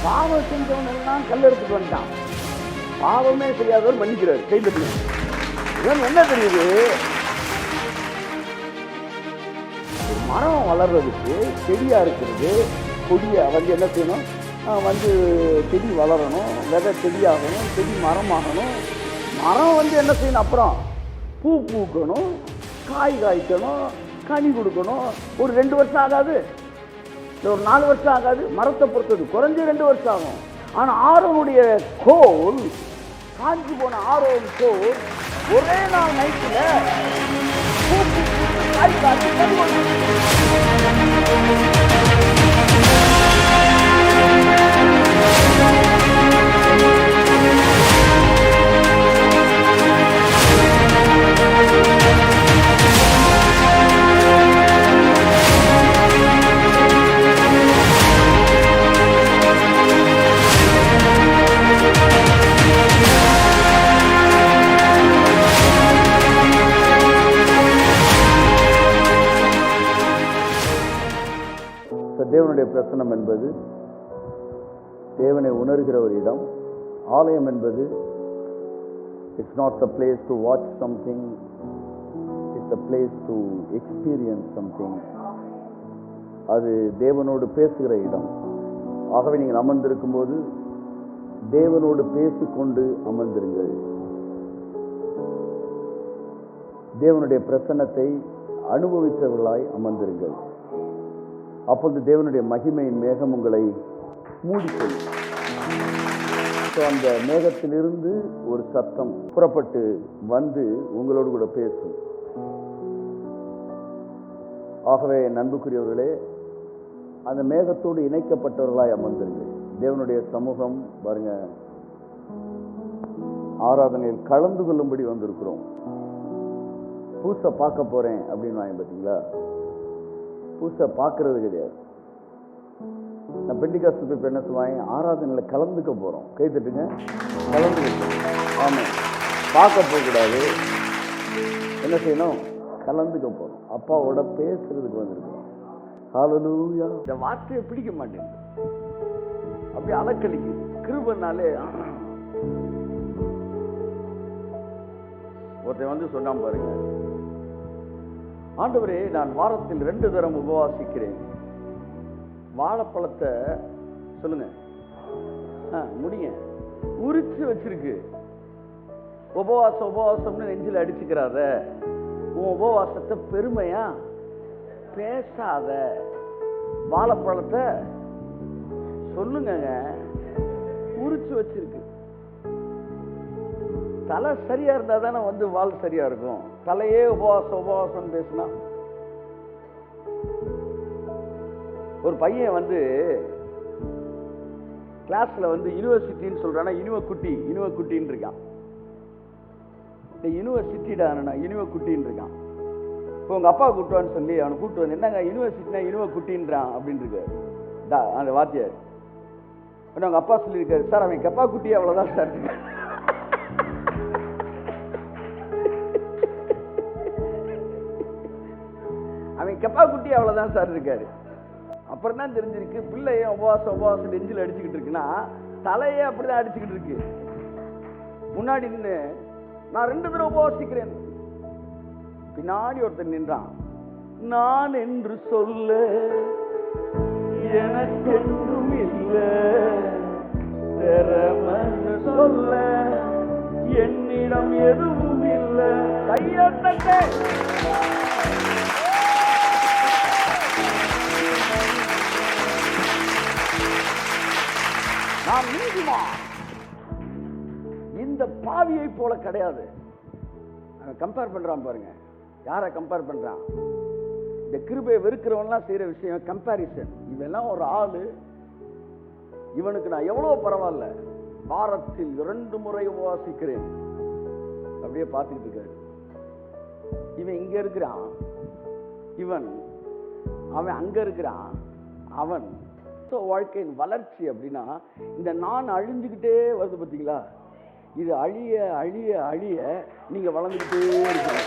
பாவம் செஞ்சவனெல்லாம் கல் எடுத்துட்டு வந்துட்டான். பாவமே தெரியாதவர் மன்னிக்கிறார். கைது இவன் என்ன தெரியுது, மரம் வளர்றதுக்கு செடியா இருக்கிறது, கொடியை வந்து என்ன செய்யணும், வந்து செடி வளரணும், விதை செடியாகணும், செடி மரமாகணும். மரம் வந்து என்ன செய்யணும், அப்புறம் பூ பூக்கணும், காய் காய்க்கணும், கனி கொடுக்கணும். ஒரு 2 வருஷம் ஆகாது, ஒரு 4 வருஷம் ஆகாது. மரத்தை பொறுத்தது குறைஞ்சு 2 வருஷம் ஆகும். ஆனால் ஆரோனுடைய கோல், காஞ்சி போன ஆரோன் கோல் ஒரே நாள் நைட்டில் காய் காய்ச்சி கனி கொடுக்கணும். தேவனுடைய பிரசன்னம் என்பது தேவனை உணர்கிற ஒரு இடம். ஆலயம் என்பது it's not the place to watch something, it's the place to experience something. அது தேவனோடு பேசுகிற இடம். ஆகவே நீங்கள் அமர்ந்திருக்கும் போது தேவனோடு பேசிக்கொண்டு அமர்ந்திருங்கள். தேவனுடைய பிரசன்னத்தை அனுபவித்தவர்களாய் அமர்ந்திருங்கள். அப்பொழுது தேவனுடைய மகிமையின் மேகம் உங்களை மூடிக்கொள்ளும். அந்த மேகத்திலிருந்து ஒரு சத்தம் புறப்பட்டு வந்து உங்களோடு கூட பேசும். ஆகவே அன்புக்குரியவர்களே, அந்த மேகத்தோடு இணைக்கப்பட்டவர்களாய் அமர்ந்திருங்கள். தேவனுடைய சமூகம் பாருங்க, ஆராதனையில் கலந்து கொள்ளும்படி வந்திருக்கிறோம். பூசை பார்க்க போறேன் அப்படின்னு வாங்க பார்த்தீங்களா, பூசை பார்க்கறது கிடையாது. நான் பெண்டிகாஸ்ட் இப்போ என்ன சொல்லுவாங்க, ஆராதனையில் கலந்துக்க போகிறோம். கை தட்டுங்க, கலந்துக்க. ஆமாம், பார்க்க போகக்கூடாது. என்ன செய்யணும், கலந்துக்க போகிறோம். அப்பாவோட பேசுறதுக்கு வந்திருக்கோம். ஹல்லேலூயா. இந்த வார்த்தையை பிடிக்க மாட்டேங்குது, அப்படியே அலக்கழிக்குது. கிருபைனாலே ஒருத்தன் வந்து சொன்னான் பாருங்க, ஆண்டவரே நான் வாரத்தில் 2 தரம் உபவாசிக்கிறேன். வாழைப்பழத்தை சொல்லுங்க, முடிங்க, உரிச்சு வச்சிருக்கு. உபவாசம்னு நெஞ்சில் அடிச்சுக்கிறாத. உன் உபவாசத்தை பெருமையா பேசாத. வாழைப்பழத்தை சொல்லுங்க, உரிச்சு வச்சிருக்கு. தலை சரியா இருந்தா தானே வந்து வால் சரியா இருக்கும். தலையே உபவாசம் பேசினா. ஒரு பையன் வந்து கிளாஸ்ல வந்து யூனிவர்சிட்டின்னு சொல்றானா, யூனிவர்சிட்டின்னு இருக்கான். யூனிவர்சிட்டிடா, யூனிவர்சிட்டின்னு இருக்கான். இப்போ உங்க அப்பா கூட்டுவான்னு சொல்லி அவனை கூப்பிட்டு வந்து, என்னங்க யூனிவர்சிட்டினா யூனிவர்சிட்டின்றான் அப்படின்னு இருக்கு அந்த வாத்தியார். அவங்க அப்பா சொல்லியிருக்காரு, சார் அவன் கப்பா குட்டி அவ்வளவுதான் சார். அவன் கப்பா குட்டி அவ்வளவுதான் சார் இருக்காரு. அப்புறம் தான் தெரிஞ்சிருக்கு, பிள்ளைய உபவாசம் நெஞ்சில் அடிச்சுக்கிட்டு இருக்குன்னா தலையே அப்படிதான் அடிச்சுக்கிட்டு இருக்கு. முன்னாடி நின்று நான் 2 தடவை உபவாசிக்கிறேன். பின்னாடி ஒருத்தர் நின்றான். நான் என்று சொல்ல எனக்கென்றும் இல்லை, திறமன்னு சொல்ல என்னிடம் எதுவும் இல்லை. கையொட்டே நான் நீதிமான், இந்த பாவியை போல கிடையாது. கம்பேர் பண்றான் பாருங்க. யாரை கம்பேர் பண்றான்? இந்த கிருபையை வெறுக்கிறவன்லாம் செய்யற விஷயம் கம்பேரிசன். இவெல்லாம் ஒரு ஆளு, இவனுக்கு நான் எவ்வளவு பரவாயில்ல, வாரத்தில் 2 முறை உபவாசிக்கிறேன். அப்படியே பார்த்துக்கிட்டு இருக்காரு. இவன் இங்க இருக்கிறான், அவன் அங்க இருக்கிறான். அவன் வாழ்க்கையின் வளர்ச்சி அப்படின்னா இந்த நான் அழிஞ்சுக்கிட்டே வருது பார்த்தீங்களா? இது அழிய அழிய அழிய நீங்க வளர்ந்துக்கிட்டே இருக்கீங்க.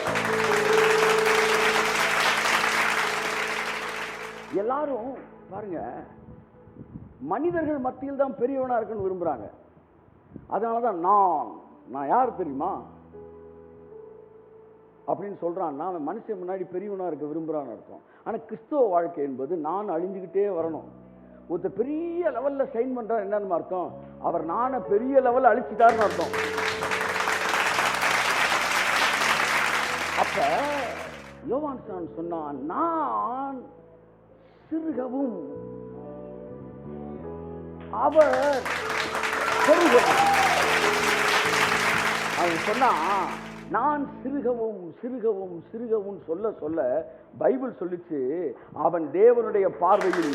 எல்லாரும் பாருங்க, மனிதர்கள் மத்தியில் தான் பெரியவனா இருக்குன்னு விரும்புறாங்க. அதனாலதான் நான் யார் தெரியுமா அப்படின்னு சொல்றான்னா அவன் மனுஷன் முன்னாடி பெரியவனா இருக்க விரும்புறான்னு அர்த்தம். ஆனா கிறிஸ்தவ வாழ்க்கை என்பது நான் அழிஞ்சுக்கிட்டே வரணும். ஒருத்தர் பெரிய லெவல்ல சைன் பண்றாரு, என்னன்னு அர்த்தம்? அவர் நான பெரிய லெவல்ல அழிச்சிட்டாருன்னு அர்த்தம். அப்ப யோவான் சொன்னான், நான் சிறுகவும் அவர் பெருகவும். அவன் சொன்னான், நான் சிறுகவும் சிறுகவும் சிறுகவும் சொல்ல சொல்ல பைபிள் சொல்லிச்சு, அவன் தேவனுடைய பார்வையில்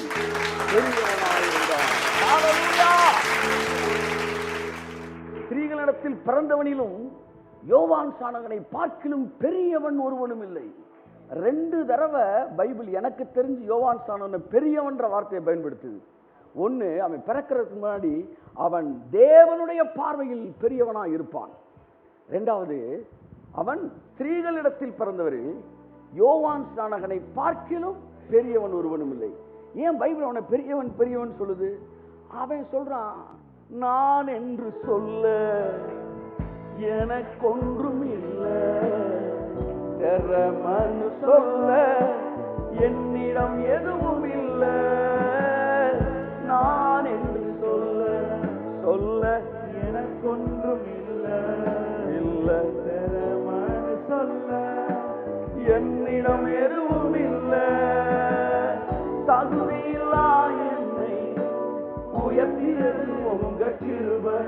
பெரியவனாயிருந்தான். ஸ்திரீகளிடத்தில் பிறந்தவனிலும் யோவான் சானகனை பார்க்கிலும் பெரியவன் ஒருவனும் இல்லை. 2 தடவை பைபிள் எனக்கு தெரிஞ்சு யோவான் சானகனை பெரியவன்ற வார்த்தையை பயன்படுத்துது. ஒன்று, அவன் பிறக்கிறதுக்கு முன்னாடி அவன் தேவனுடைய பார்வையில் பெரியவனா இருப்பான். 2வது, அவன் ஸ்திரீகளிடத்தில் பிறந்தவரில் யோவான் ஸ்நானகனை பார்க்கிலும் பெரியவன் ஒருவனும் இல்லை. ஏன் பைபிள் அவனை பெரியவன் பெரியவன் சொல்லுது? அவன் சொல்றான், நான் என்று சொல்ல எனக்கொன்றும் இல்லை, சொல்ல என்னிடம் எதுவும் இல்லை. நான் என்று சொல்ல சொல்ல எனக்கொன்றும் இல்லை, இல்லை சொல்ல என்னிடம் எதுவும் இல்லை. தகுதியில்லா என்னை உயர்த்தியது உங்க கிருபை,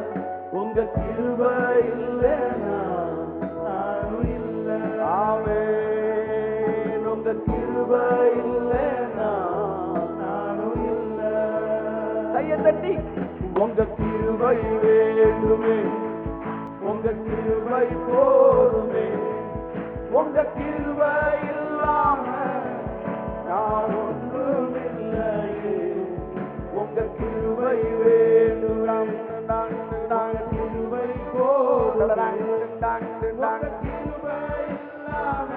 உங்க கிருபை இல்லைனா நானும் இல்லை. ஆமென். உங்க கிருபை இல்லைனா நானும் இல்லை. கையை தட்டி, உங்க கிருபை வேண்டுமே, உங்க கிருபை போதுமே, உங்க கிருபை இல்லாம நான் ஒன்றும் இல்லையே. உங்க கிருபை வேண்டும், கிருபை போதும், உங்க கிருபை இல்லாம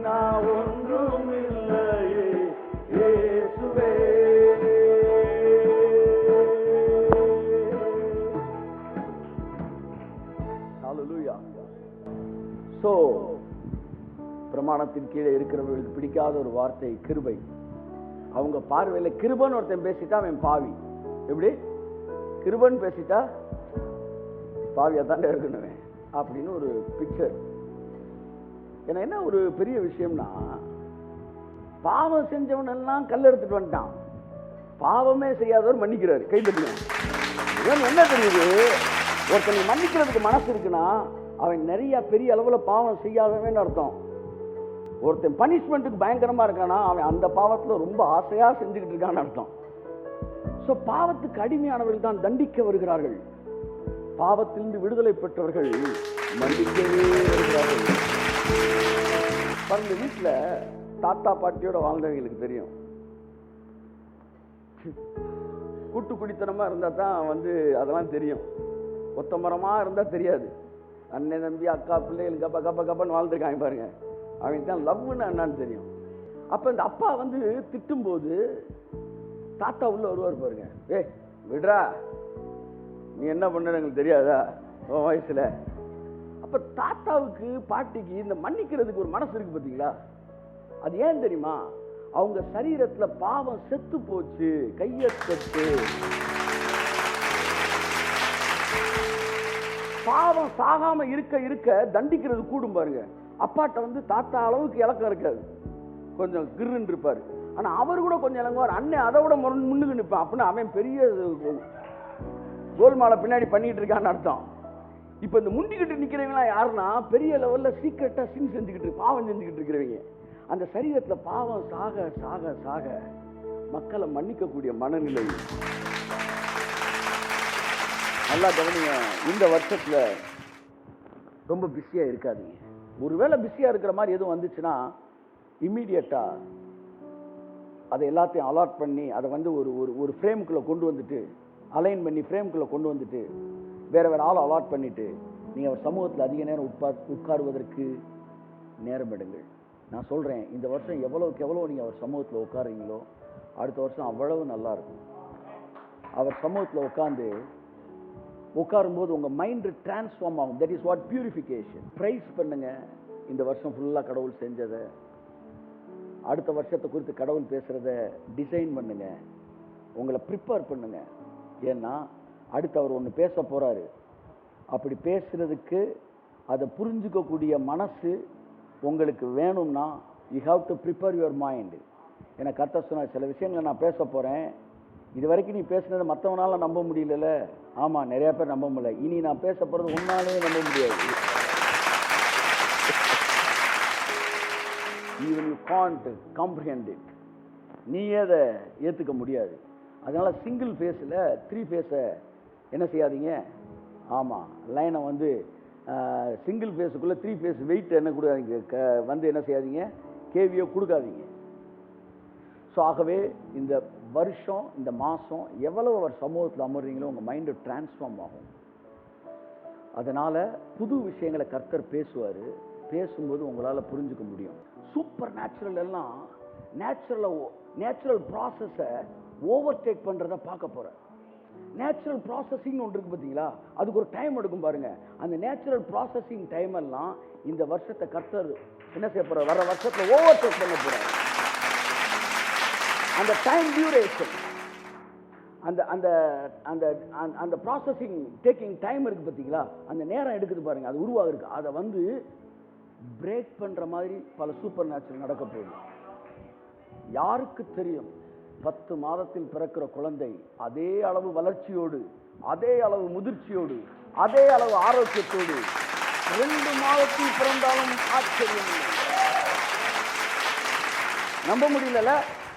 நான் ஒன்றும் இல்லையே இயேசுவே. சோ பிரமாணத்தின் கீழே இருக்கிறவர்களுக்கு பிடிக்காத ஒரு வார்த்தை கிருபை. அவங்க பார்வையில் கிருபன் ஒருத்தன் பேசிட்டா அவன் பாவி. எப்படி கிருபன் பேசிட்டா பாவியா தாண்டே இருக்கணும் அப்படின்னு ஒரு பிக்சர். ஏன்னா என்ன ஒரு பெரிய விஷயம்னா, பாவம் செஞ்சவன் எல்லாம் கல் எடுத்துட்டு வந்துட்டான், பாவமே செய்யாதவர் மன்னிக்கிறாரு. கை தட்டுங்க. என்ன தெரியுது? ஒருத்தனை மன்னிக்கிறதுக்கு மனசு இருக்குன்னா அவன் நிறைய பெரிய அளவுல பாவம் செய்யாதவன்னு அர்த்தம். ஒருத்தன் பனிஷ்மெண்ட்டுக்கு பயங்கரமா இருக்கானா அவன் அந்த பாவத்துல ரொம்ப ஆசையா செஞ்சுக்கிட்டு இருக்கான்னு அர்த்தம். சோ பாவத்துக்கு அடிமையானவர்கள் தான் தண்டிக்க வருகிறார்கள், பாவத்திலிருந்து விடுதலை பெற்றவர்கள் மன்னிக்கவே வருகிறார்கள். பாருங்க, வீட்டுல தாத்தா பாட்டியோட வாழ்ந்தவங்களுக்கு தெரியும், கூட்டு குடித்தனமா இருந்தா தான் அதெல்லாம் தெரியும். ஒத்த மரமா இருந்தா தெரியாது. அண்ணன் தம்பி அக்கா பிள்ளைகள் கப்ப கப்ப கப்பன்னு வாழ்ந்துருக்காங்க பாருங்க, அவங்களுக்கு தான் லவ்னு என்னன்னு தெரியும். அப்ப இந்த அப்பா திட்டும் போது தாத்தா உள்ள வருவார் பாருங்க, ஏ விடுறா நீ என்ன பண்ண எங்களுக்கு தெரியாதா உன் வயசுல. அப்ப தாத்தாவுக்கு பாட்டிக்கு இந்த மன்னிக்கிறதுக்கு ஒரு மனசு இருக்கு பார்த்தீங்களா? அது ஏன் தெரியுமா? அவங்க சரீரத்துல பாவம் செத்து போச்சு, கையை செத்து பாவம் சாகாம இருக்க இருக்க தண்டிக்கிறது கூடும் பாருங்க. அப்பாட்ட தாத்தா அளவுக்கு இலக்கம் இருக்காது, கொஞ்சம் கிருன்னு இருப்பாரு. ஆனா அவர் கூட கொஞ்சம் இலங்குவார். அண்ணன் அதை விட முன்னுக்கு நிற்பான். அப்படின்னு அவன் பெரிய கோல்மாலை பின்னாடி பண்ணிட்டு இருக்கான்னு அர்த்தம். இப்ப இந்த முண்டிக்கிட்டு நிக்கிறவங்க யாருன்னா பெரிய லெவல்ல சீக்கிரட்டா சின் செஞ்சுக்கிட்டு பாவம் செஞ்சுக்கிட்டு இருக்கிறவங்க. அந்த சரீரத்துல பாவம் சாக சாக சாக மக்களை மன்னிக்கக்கூடிய மனநிலை. நல்லா கவனிங்க, இந்த வருஷத்துல ரொம்ப பிஸியா இருக்காதீங்க. ஒருவேளை பிஸியா இருக்கிற மாதிரி எதுவும் வந்துச்சுன்னா இம்மீடியட்டா அதை எல்லாத்தையும் அலாட் பண்ணி அதை ஒரு ஒரு ஃப்ரேமுக்குள்ள கொண்டு வந்துட்டு அலைன் பண்ணி ஃப்ரேமுக்குள்ள கொண்டு வந்துட்டு வேற வேற ஆள் அலாட் பண்ணிட்டு நீங்க அவர் சமூகத்தில் அதிக நேரம் உட்காருவதற்கு நேரம் எடுங்கள். நான் சொல்றேன், இந்த வருஷம் எவ்வளவுக்கு எவ்வளவு நீங்க அவர் சமூகத்தில் உட்காருங்களோ அடுத்த வருஷம் அவ்வளவு நல்லா இருக்கும். அவர் சமூகத்தில் உட்காரும்போது உங்கள் மைண்டு டிரான்ஸ்ஃபார்ம் ஆகும். That is what purification. Praise பண்ணுங்க. இந்த வருஷம் ஃபுல்லாக கடவுள் செஞ்சதை, அடுத்த வருஷத்தை குறித்து கடவுள் பேசுகிறத டிசைன் பண்ணுங்க. உங்களை ப்ரிப்பேர் பண்ணுங்க. ஏன்னா அடுத்து அவர் ஒன்று பேச போகிறாரு. அப்படி பேசுகிறதுக்கு அதை புரிஞ்சுக்கக்கூடிய மனசு உங்களுக்கு வேணும்னா you have to prepare your mind. எனக்கு கர்த்தர் சொன்னார், சில விஷயங்களை நான் பேச போகிறேன், இது வரைக்கும் நீ பேசுனதை மற்றவனால நம்ப முடியல. ஆமாம், நிறையா பேர் நம்ப முடியல. இனி நான் பேச போகிறது உன்னாலே நம்ப முடியாது. Even you can't comprehend it. நீயே அதை ஏற்றுக்க முடியாது. அதனால் சிங்கிள் ஃபேஸில் 3 ஃபேஸை என்ன செய்யாதீங்க. ஆமாம், லைனை வந்து சிங்கிள் ஃபேஸுக்குள்ளே 3 ஃபேஸ் வெயிட் என்ன கொடுக்காதீங்க, வந்து என்ன செய்யாதீங்க, கேவியோ கொடுக்காதீங்க. ஸோ ஆகவே இந்த வருஷம், இந்த மாதம் எவ்வளவு அவர் சமூகத்தில் அமர்றீங்களோ உங்கள் மைண்டு டிரான்ஸ்ஃபார்ம் ஆகும். அதனால் புது விஷயங்களை கர்த்தர் பேசுவார். பேசும்போது உங்களால் புரிஞ்சுக்க முடியும். சூப்பர் நேச்சுரல் எல்லாம் நேச்சுரல் ப்ராசஸை ஓவர்டேக் பண்ணுறத பார்க்க போகிறேன். நேச்சுரல் ப்ராசஸிங் ஒன்று இருக்குது பார்த்தீங்களா, அதுக்கு ஒரு டைம் எடுக்கும் பாருங்கள். அந்த நேச்சுரல் ப்ராசஸிங் டைம் எல்லாம் இந்த வருஷத்தை கர்த்தர் என்ன செய்ய போகிறார், வர வருஷத்தில் ஓவர்டேக் பண்ண போகிறார். அந்த டைம் டியூரேஷன், அந்த அந்த அந்த அந்த ப்ராசஸிங் டேக்கிங் டைம் இருக்குது பார்த்தீங்களா, அந்த நேரம் எடுக்குது பாருங்கள், அது உருவாகுது. அதை வந்து பிரேக் பண்ணுற மாதிரி பல சூப்பர் நேச்சுரல் நடக்க போகுது. யாருக்கு தெரியும், 10 மாதத்தில் பிறக்கிற குழந்தை அதே அளவு வளர்ச்சியோடு, அதே அளவு முதிர்ச்சியோடு, அதே அளவு ஆரோக்கியத்தோடு 2 மாதத்தில் பிறந்தாலும் ஆச்சரியம் இல்லை. நம்ப முடியல.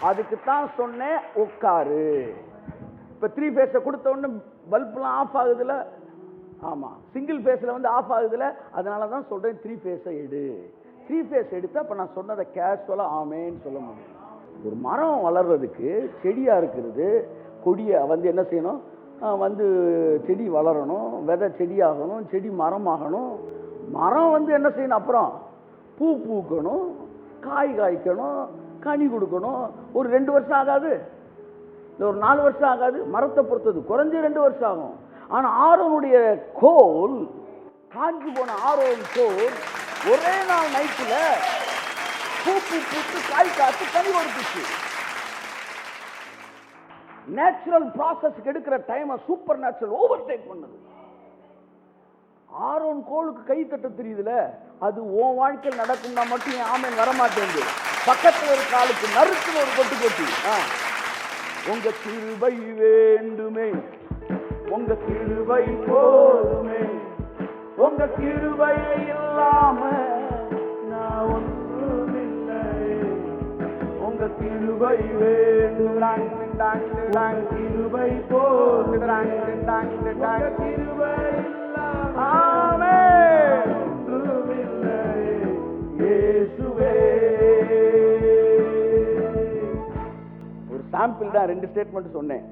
அதுக்குத்தான் சொன்னேன் உட்காரு. இப்போ 3 ஃபேஸை கொடுத்த உடனே பல்பெலாம் ஆஃப் ஆகுதுல. ஆமாம், சிங்கிள் ஃபேஸில் வந்து ஆஃப் ஆகுதுல. அதனால தான் சொல்கிறேன் 3 ஃபேஸை எடு. 3 ஃபேஸ் எடுத்தால் இப்போ நான் சொன்னதை கேஷுவலாக ஆமேன்னு சொல்ல முடியும். ஒரு மரம் வளர்றதுக்கு செடியாக இருக்கிறது, கொடியை வந்து என்ன செய்யணும், வந்து செடி வளரணும், விதை செடியாகணும், செடி மரமாகணும். மரம் வந்து என்ன செய்யணும், அப்புறம் பூ பூக்கணும், காய் காய்க்கணும், கனி கொடுக்கணும். ஒரு 2 வருஷம் ஆகாது, இல்லை ஒரு 4 வருஷம் ஆகாது. மரத்தை பொறுத்தது குறைஞ்ச 2 வருஷம் ஆகும். ஆனால் ஆரோனுடைய கோல், காஞ்சி போன ஆரோன் கோல் ஒரே நாள் நைட்டில் பூ பூத்து காய் காத்து கனி கொடுத்துச்சு. நேச்சுரல் ப்ராசஸ்க்கு எடுக்கிற டைமை சூப்பர் நேச்சுரல் ஓவர்டேக் பண்ணுது. ஆரோன் கோளுக்கு கை தட்ட தெரியுதுல, அது உன் வாழ்க்கையில் நடக்கும்னா மட்டும் என் ஆமேன் வரமாட்டேங்குது. பக்கத்தில் இருக்க ஆளுக்கு நறுக்குன்னு ஒரு கொட்டு கொட்டி, உங்க கிருபை வேண்டுமே, உங்க கிருபை போதுமே, உங்க கிருபை இல்லாம நான் ஒன்றுமில்லை, உங்க கிருபை வேண்டும், கிருபை போதும், கிருபை இல்லாம ஒன்றுமில்லை இயேசுவே. ஒரு சாம்பிள் தான், 2 ஸ்டேட்மெண்ட் சொன்னேன்.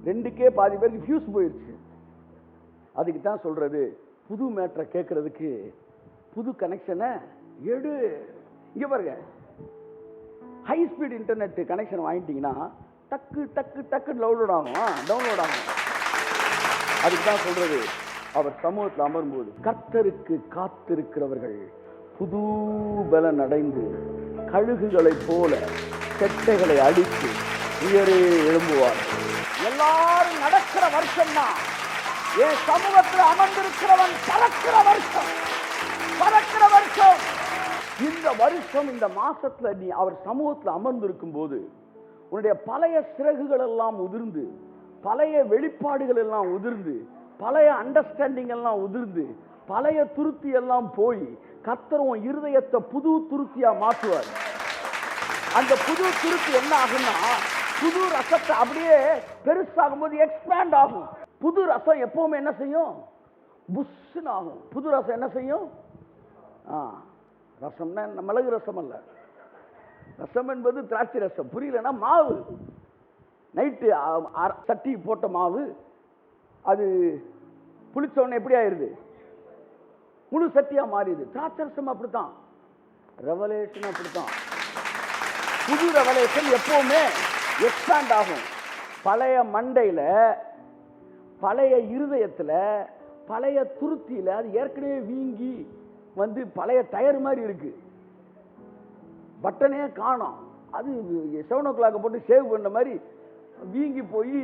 2க்கே பாதி பேருக்கு ஃபியூஸ் போயிடுச்சு. அதுக்கு தான் சொல்றது, புது மேட்டரை கேட்கறதுக்கு புது கனெக்ஷனை எடு. இங்க பாருங்க, ஹை ஸ்பீட் இன்டர்நெட் கனெக்ஷன் வாங்கிட்டீங்கன்னா டக்கு டக்கு டக்கு டவுன்லோட் ஆகும். அதுக்கு தான் சொல்றது, அவர் சமூகத்தில் அமரும்போது கர்த்தருக்கு காத்திருக்கிறவர்கள் புது பலன் அடைந்து கழுகுகளை போல செட்டைகளை அடித்து உயரே எழும்புவார்கள். எல்லாரும் நடக்கிற வருஷம் தான் என் சமூகத்தில் அமர்ந்திருக்கிறவன் பறக்கிற வருஷம். இந்த வருஷம், இந்த மாசத்துல நீ அவர் சமூகத்தில் அமர்ந்திருக்கும் போது உன்னுடைய பழைய சிறகுகள் எல்லாம் உதிர்ந்து, பழைய வெளிப்பாடுகள் எல்லாம் உதிர்ந்து, பழைய அண்டர்ஸ்டாண்டிங் எல்லாம் உதிர்ந்து, பழைய துருத்தி எல்லாம் போய் கர்த்தர் உன் இருதயத்தை புது துருத்தியா மாற்றுவார். அந்த புது துருத்தி என்ன ஆகும்னா, புது ரசத்தை அப்படியே பெருசாகும் போது எக்ஸ்பேண்ட் ஆகும். புது ரசம் எப்பவுமே என்ன செய்யும், புஷ்ஷுன்னு ஆகும். புது ரசம் என்ன செய்யும், ரசம்னா மிளகு ரசம் அல்ல, ரசம் என்பது திராட்சை ரசம். புரியலன்னா மாவு, நைட்டு சட்டி போட்ட மாவு அது புளிச்ச உடனே எப்படி ஆயிருது, முழு சட்டியா மாறிடுது. திராட்சை ரசம் அப்படித்தான், ரெவலேஷன் அப்படித்தான். புது ரெவலேஷன் எப்பவுமே எக்ஸ்பேண்ட் ஆகும். பழைய மண்டையில, பழைய இருதயத்துல, பழைய துருத்தியில அது ஏற்கனவே வீங்கி வந்து பழைய டயர் மாதிரி இருக்கு, பட்டனே காணோம். அது 7 o'clock போட்டு சேவ் பண்ண மாதிரி வீங்கி போய்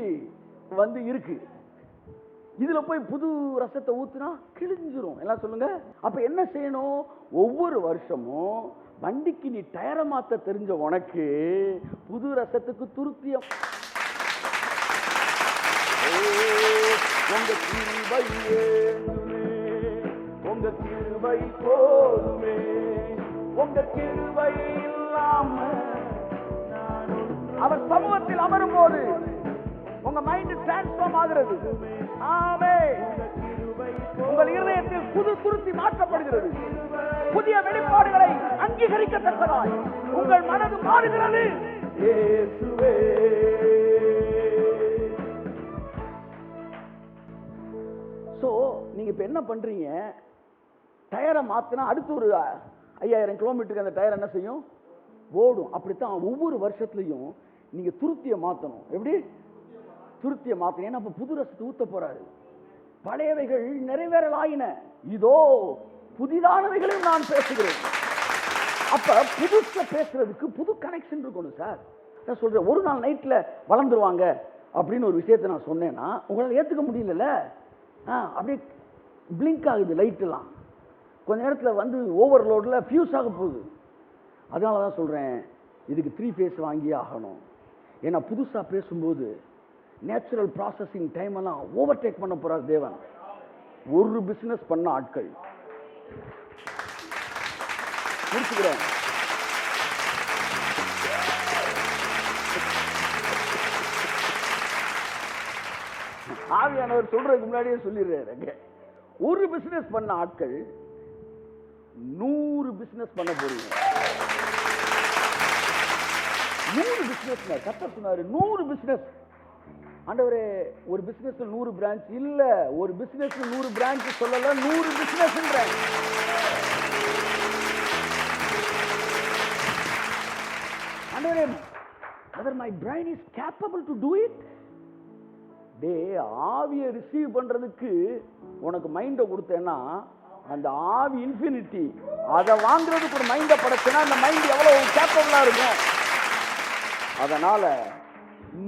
வந்து இருக்கு. இதுல போய் புது ரசத்தை ஊத்துனா கிழிஞ்சிரும். எல்லாம் சொல்லுங்க. அப்ப என்ன செய்யணும்? ஒவ்வொரு வருஷமும் வண்டிக்கு நீ டயரை மாத்த தெரிஞ்ச உனக்கு புது ரசத்துக்கு துருத்தியம். உங்க கிருபை வேண்டுமே, உங்க கிருபை போதுமே, உங்க கிருபை இல்லாம அவர் சமூகத்தில் அமரும் போது உங்க மைண்ட் டிரான்ஸ்ஃபார்ம் ஆகிறது. ஆமென். உங்கள் இருதயத்தில் புது துருத்தி மாற்றப்படுகிறது. புதிய வெளிப்பாடுகளை அங்கீகரிக்கத்தக்கதாய் உங்கள் மனது மாறுகிறது. இயேசுவே. சோ நீங்க இப்ப என்ன பண்றீங்க? டயரை மாத்தினா அடுத்து ஒரு 5000 கிலோமீட்டருக்கு அந்த டயர் என்ன செய்யும்? ஓடும். அப்படித்தான் ஒவ்வொரு வருஷத்துலயும் நீங்க துருத்தியை மாத்தணும். எப்படி துருத்தியை மாத்தணும்? ஏன்னா அப்ப புது ரசத்தை ஊத்த போறாரு. பழையவைகள் நிறைவேறல் ஆயின, இதோ புதிதானவைகளையும் நான் பேசுகிறேன். அப்ப புதுசா பேசுறதுக்கு புது கனெக்ஷன் இருக்கணும் சார். நான் சொல்றேன், ஒரு நாள் நைட்ல வளர்ந்துருவாங்க அப்படின்னு ஒரு விஷயத்தை நான் சொன்னேன்னா உங்களால் ஏத்துக்க முடியல. அப்படியே பிளிங்க் ஆகுது லைட் எல்லாம், கொஞ்ச நேரத்தில் வந்து ஓவர்லோட்ல ஃபியூஸ் ஆக போகுது. அதனால தான் சொல்றேன், இதுக்கு 3 phase வாங்கியே ஆகணும். ஏன்னா புதுசா பேசும்போது நேச்சுரல் ப்ராசஸிங் டைம் எல்லாம் ஓவர்டேக் பண்ண போறார் தேவன். ஒரு பிசினஸ் பண்ண ஆட்கள் முடிச்சுக்கிறேன். ஆவியானவர் சொல்றதுக்கு முன்னாடியே சொல்லிடுறாரு, ஒரு பிசினஸ் பண்ண ஆட்கள் 100 பிசினஸ் பண்ண போறீங்க. 100 பிசினஸ். கர்த்தர் சொன்னாரு 100 பிசினஸ். ஆண்டவரே, ஒரு பிசினஸ் 100 பிரான்ச் இல்ல, ஒரு பிசினஸ் 100 பிரான்ச் சொல்லல, 100 பிசினஸ். ஆண்டவரே, whether my brain is capable to do it. டே, ஆவியை ரிசீவ் பண்றதுக்கு உனக்கு மைண்டை கொடுத்தேன்னா அந்த ஆவி இன்ஃபினிட்டி, அதை வாங்குறதுக்கு ஒரு மைண்டை படைச்சேன்னா அந்த மைண்ட் எவ்வளவு கேப்பபிளா இருக்கும். அதனால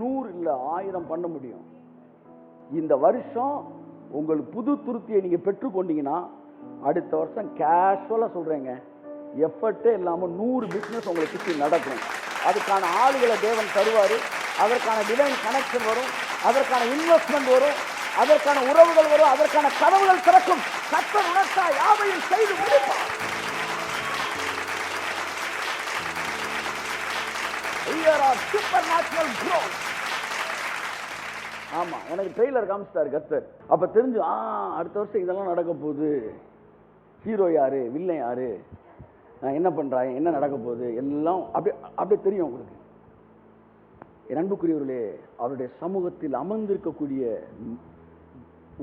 100 இல்ல 1000 பண்ண முடியும். இந்த வருஷம் உங்களுக்கு புது துருத்தியை நீங்க பெற்றுக்கொண்டீங்கன்னா அடுத்த வருஷம் கேஷுவலா சொல்றேங்க, எஃபர்ட்டே இல்லாம 100 பிசினஸ் உங்களை சுற்றி நடக்கும். அதுக்கான ஆளுகளை தேவன் தருவாரு, அதற்கான டிவைன் கனெக்ஷன் வரும், அதற்கான இன்வெஸ்ட்மெண்ட் வரும், அதற்கான உறவுகள் வரும், அதற்கான கதவுகள் திறக்கும். கர்த்தர் உணர்த்தா யாவையும் செய்து முடிப்பார். supernatural growth. ஆமா, எனக்கு ட்ரெய்லர் காமிச்சிட்டாரு கர்த்தர். அப்ப தெரிஞ்சு அடுத்த வருஷம் இதெல்லாம் நடக்க போகுது. ஹீரோ யாரு, வில்லன் யாரு, என்ன பண்றாங்க, என்ன நடக்க போகுது, எல்லாம் அப்படியே தெரியும் உங்களுக்கு. என் அன்புக்குரியவர்களே, அவருடைய சமூகத்தில் அமர்ந்திருக்கக்கூடிய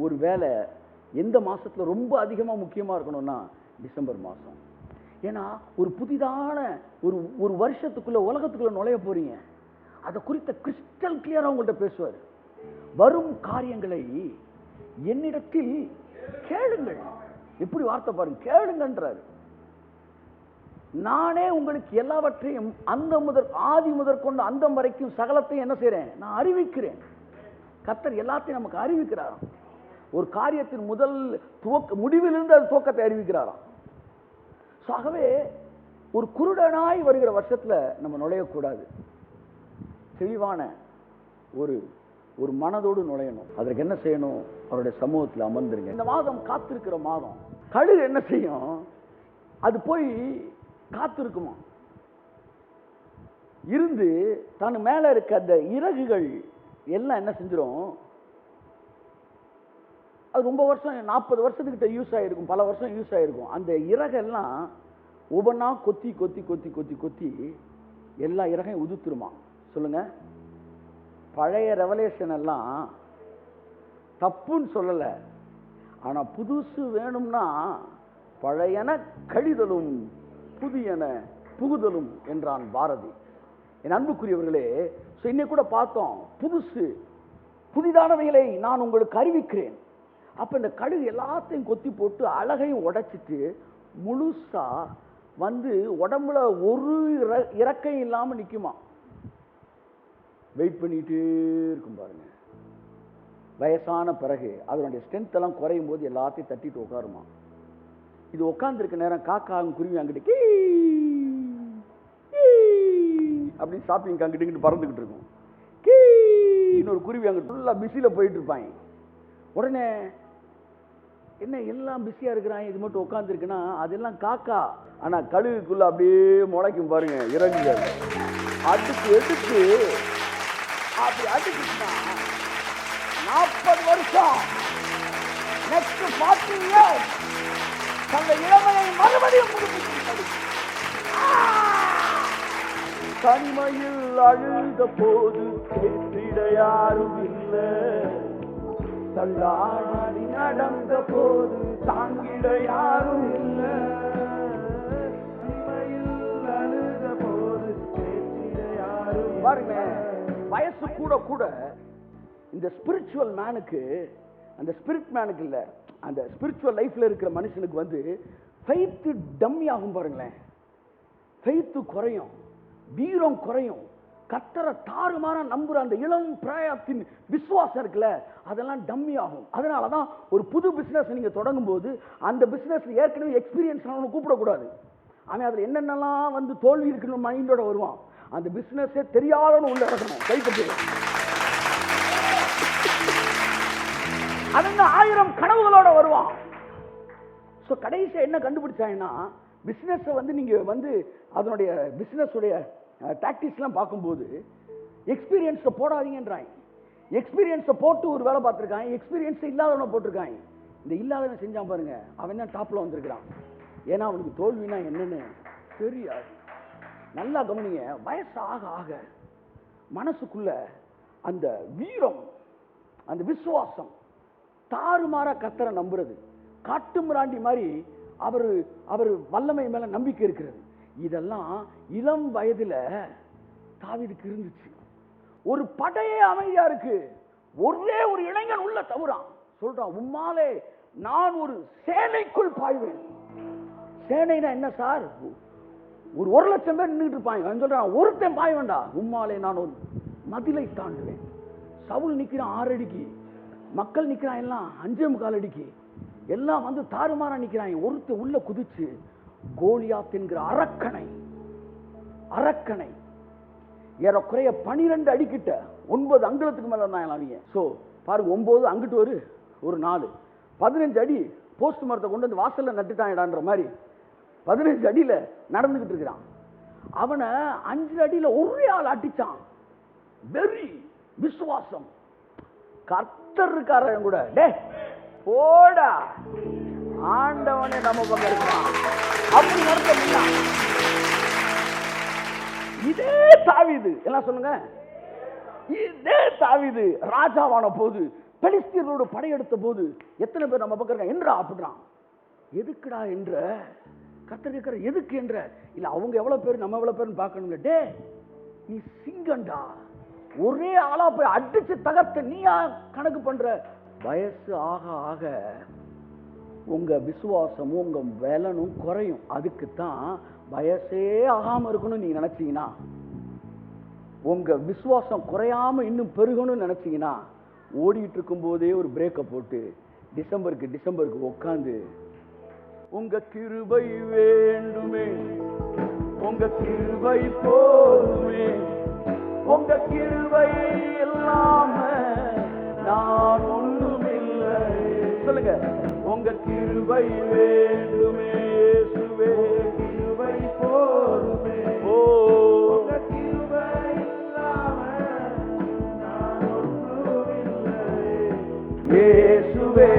ஒரு வேலை எந்த மாசத்துல ரொம்ப அதிகமா முக்கியமா இருக்கணும்னா டிசம்பர் மாசம். ஏன்னா ஒரு புதிதான ஒரு வருஷத்துக்குள்ள உலகத்துக்குள்ள நுழைய போறீங்க. அதை குறித்த கிறிஸ்டல் கிளியரா உங்கள்கிட்ட பேசுவார். வரும் காரியங்களை என்னிடத்தில் கேளுங்கள். எப்படி வார்த்தை பாருங்க, கேளுங்கன்றாரு. நானே உங்களுக்கு எல்லாவற்றையும் ஆதி முதற்கொண்டு அந்தம் வரைக்கும் சகலத்தையும் என்ன செய்றேன், நான் அறிவிக்கிறேன். கர்த்தர் எல்லாத்தையும் நமக்கு அறிவிக்கிறாராம். ஒரு காரியத்தின் முதல் முடிவிலிருந்து அது துவக்கத்தை அறிவிக்கிறாராம். ஆகவே ஒரு குருடனாய் வருகிற வருஷத்துல நம்ம நுழையக்கூடாது. தெளிவான ஒரு மனதோடு நுழையணும். அதற்கு என்ன செய்யணும்? அவருடைய சமூகத்தில் அமர்ந்துருங்க. இந்த மாதம் காத்திருக்கிற மாதம். கழுகு என்ன செய்யும்? அது போய் காத்திருக்குமா, இருந்து தான் மேல இருக்க அந்த இறகுகள் எல்லாம் என்ன செஞ்சிடும், அது ரொம்ப வருஷம் 40 வருஷத்துக்கிட்ட யூஸ் ஆகிருக்கும், பல வருஷம் யூஸ் ஆகிருக்கும். அந்த இறகெல்லாம் ஒவ்வொன்றா கொத்தி கொத்தி கொத்தி கொத்தி கொத்தி எல்லா இறகையும் உதுத்துருமா. சொல்லுங்க, பழைய ரெவலேஷன் எல்லாம் தப்புன்னு சொல்லலை, ஆனால் புதுசு வேணும்னா பழையன கழிதலும் புதியன புகுதலும் என்றான் பாரதி. என் அன்புக்குரியவர்களே, இன்னைக்கு கூட பார்த்தோம், புதிதானவைகளை நான் உங்களுக்கு அறிவிக்கிறேன். அப்ப இந்த கழுகு எல்லாத்தையும் கொத்தி போட்டு அழகையும் உடைச்சிட்டு முழுசா வந்து உடம்புல ஒரு இறக்கையும் இல்லாம நிக்குமா. வெயிட் பண்ணிட்டே இருக்கும் பாருங்க. வயசான பிறகு அதனுடைய ஸ்ட்ரென்த் எல்லாம் குறையும் போது எல்லாத்தையும் தட்டிட்டு உட்காருமா. இது உட்கார்ந்துருக்க நேரம் காக்காவும் குருவி அங்கிட்டு அப்படின்னு ஷாப்பிங் அங்கிட்டு பறந்துகிட்டு இருக்கும். இன்னொரு குருவி அங்கிட்டு ஃபுல்லா பிஸியில போயிட்டு இருப்பாங்க. உடனே என்ன எல்லாம் பிஸியா இருக்கிறாங்க, இது மட்டும் உட்காந்துருக்குன்னா அதெல்லாம் காக்கா. ஆனா கழுகுக்குள்ள அப்படியே முளைக்கும் பாருங்க இறங்குங்க. அடுத்து எடுத்து அப்படி அடுத்துச்சுன்னா 40 வருஷம் நெக்ஸ்ட் 40 இயர்ஸ் அந்த இளமையை மறுபடியும் தனிமையில் அழுத போது கேட்டிட யாரும் இல்லை, தள்ளாடி நடந்த போது தாங்கிட யாரும் இல்லை, தனிமையில் அழுத போது கேட்டிட யாரும். பாருங்க, வயசு கூட கூட இந்த ஸ்பிரிச்சுவல் மேனுக்கு, அந்த ஸ்பிரிட் மேனுக்கு இல்ல, அந்த ஸ்பிரிச்சுவல் லைஃப்ல இருக்கிற மனுஷனுக்கு வந்து ஃபெய்த் டம்மி ஆகும். பாருங்களேன், ஃபெய்த் குறையும், வீரம் குறையும், கர்த்தரை தாறுமாற நம்புற அந்த இளம் பிராயத்தின் விசுவாசம் இருக்குல்ல, அதெல்லாம் டம்மி ஆகும். அதனாலதான் ஒரு புது பிசினஸ் நீங்க தொடங்கும் போது அந்த பிசினஸ் ஏற்கனவே எக்ஸ்பீரியன்ஸ் கூப்பிடக்கூடாது. அவன் அதுல என்னென்னலாம் வந்து தோல்வி இருக்குன்னு மைண்டோட வருவான். அந்த பிசினஸே தெரியாதவனு உள்ள இறக்கணும், கைப்பற்றி. அதுங்க 1000 கனவுகளோட வருவான். ஸோ கடைசியா என்ன கண்டுபிடிச்சாங்கன்னா, பிசினஸ் வந்து நீங்க வந்து அதனுடைய பிசினஸ் உடைய டாக்டிக்ஸ் எல்லாம் பார்க்கும்போது எக்ஸ்பீரியன்ஸ் போடாதீங்கன்றாங்க. எக்ஸ்பீரியன்ஸ் போட்டு ஒரு வேலை பார்த்துருக்காங்க, எக்ஸ்பீரியன்ஸ் இல்லாதவனை போட்டிருக்காங்க. இந்த இல்லாதவன் செஞ்சான் பாருங்க, அவன் தான் டாப்ல வந்திருக்கிறான். ஏன்னா அவனுக்கு தோல்வினா என்னன்னு தெரியாது. நல்லா கவனிங்க, வயசு ஆக ஆக மனசுக்குள்ள அந்த வீரம், அந்த விசுவாசம், தாறுமாற கர்த்தரை நம்புறது, காட்டு மிராண்டி மாதிரி அவர் வல்லமை மேல நம்பிக்கை இருக்கிறது, இதெல்லாம் இளம் வயதுல தாவீதுக்கு இருந்துச்சு. ஒரு படையே அமைதியா இருக்கு, ஒரே ஒரு இளைஞன் உள்ள தவறான், சொல்றான், உம்மாலே நான் ஒரு சேனைக்குள் பாய்வேன். சேனைனா என்ன சார்? ஒரு 1,00,000 பேர் நின்றுட்டு இருப்பாங்க. அவன் சொல்றான், ஒருத்தன் பாய வேண்டாம், உம்மாலே நான் ஒரு மதிலை தாண்டுவேன். சவுல் நிக்கிறான் 6 அடிக்கு, மக்கள் நிக்கிறான் எல்லாம் 5.25 அடிக்கு, எல்லாம் வந்து தாறுமாறா நிக்கிறாங்க. ஒருத்தன் உள்ள குதிச்சு கோலியாத் என்கிற அரக்கனை ஏறக்குறைய 12 அடிக்கிட்ட 9 அங்குலத்துக்கு மேல இருந்தாங்க. சோ பாருங்க, 9 அங்கிட்டு ஒரு 4 15 அடி போஸ்ட் மரத்தை கொண்டு வந்து வாசல்ல நட்டுட்டாங்கடான்ற மாதிரி 15 அடியில நடந்துகிட்டு இருக்கிறான். அவனை 5 அடியில ஒரே ஆள் அடிச்சான். வெறி, விசுவாசம். கர்த்தர் இருக்கார கூட, டே போடா ஆண்டவனே நம்ம பக்கம் இருக்கான் அப்படி நடத்த. இதே தாவீது எல்லாம் சொல்லுங்க, இதே தாவீது ராஜாவான போது, பெலிஸ்தியர்களோடு படையெடுத்த போது எத்தனை பேர் நம்ம பக்கம் இருக்கான் என்றா அப்படின்றான். எதுக்குடா என்ற கர்த்தர் கேட்கிற, எதுக்கு என்ற இல்ல, அவங்க எவ்வளவு பேர் நம்ம எவ்வளவு பேர் பார்க்கணும்ல. டே நீ சிங்கண்டா, ஒரே ஆளா போய் அடிச்சு தகர்த்த நீயா கணக்கு பண்ற. வயசு ஆக ஆக உங்க விசுவாசமும் உங்க பலனும் குறையும். அதுக்குத்தான் வயசே ஆகாம இருக்கணும்னு நீங்க நினைச்சீங்கன்னா, உங்க விசுவாசம் குறையாம இன்னும் பெருகணும்னு நினைச்சீங்கன்னா, ஓடிட்டு இருக்கும் போதே ஒரு பிரேக்கை போட்டு டிசம்பருக்கு உட்காந்து, உங்க கிருபை வேண்டுமே, உங்க கிருபை போதுமே, உங்க கிருபை இல்லாம நான் ஒண்ணுமில்லை. சொல்லுங்க, உங்க கிருபை வேண்டுமே இயேசுவே, கிருபை போதுமே, ஓ உங்க கிருபை இல்லாம நான் ஒண்ணுமில்லை இயேசுவே.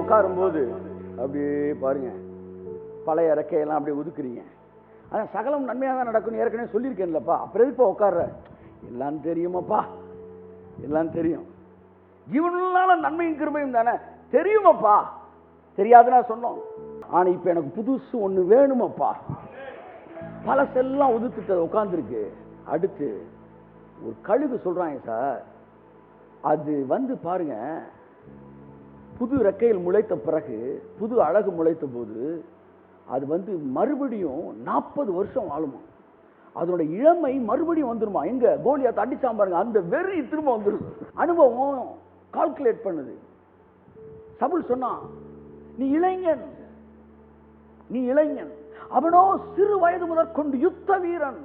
உட்காரும் போது அப்படியே பாருங்க, பழைய இறக்கையெல்லாம் அப்படியே ஒதுக்குறீங்க. அதான் சகலம் நன்மையாக தான் நடக்கும் ஏற்கனவே சொல்லியிருக்கேன்லப்பா, அப்புறம் எதுப்பா உட்கார்ற? எல்லாம் தெரியுமாப்பா, எல்லாம் தெரியும். ஜீவனால நன்மையும் கிருபையும் தானே தெரியுமாப்பா, தெரியாதுன்னா சொன்னோம். ஆனா இப்ப எனக்கு புதுசு ஒண்ணு வேணுமாப்பா. பழசெல்லாம் உதுத்துட்டு உட்காந்துருக்கு. அடுத்து ஒரு கழுகு சொல்றாங்க சார், அது வந்து பாருங்க, புது ரெக்கையில் முளைத்த பிறகு புது அழகு முளைத்த போது அது வந்து மறுபடியும் 40 வருஷம் வாழுமா. அதோட இளமை மறுபடியும் வந்துருமா. எங்க கோலியாத் அடிச்சான் பாருங்க, அந்த வெறி திரும்ப வந்துருது. அனுபவம் கால்குலேட் பண்ணுது. சவுல் சொன்னான், நீ இளைஞன், நீ இளைஞன். அவனோ சிறு வயது முதற்கொண்டு யுத்த வீரன்.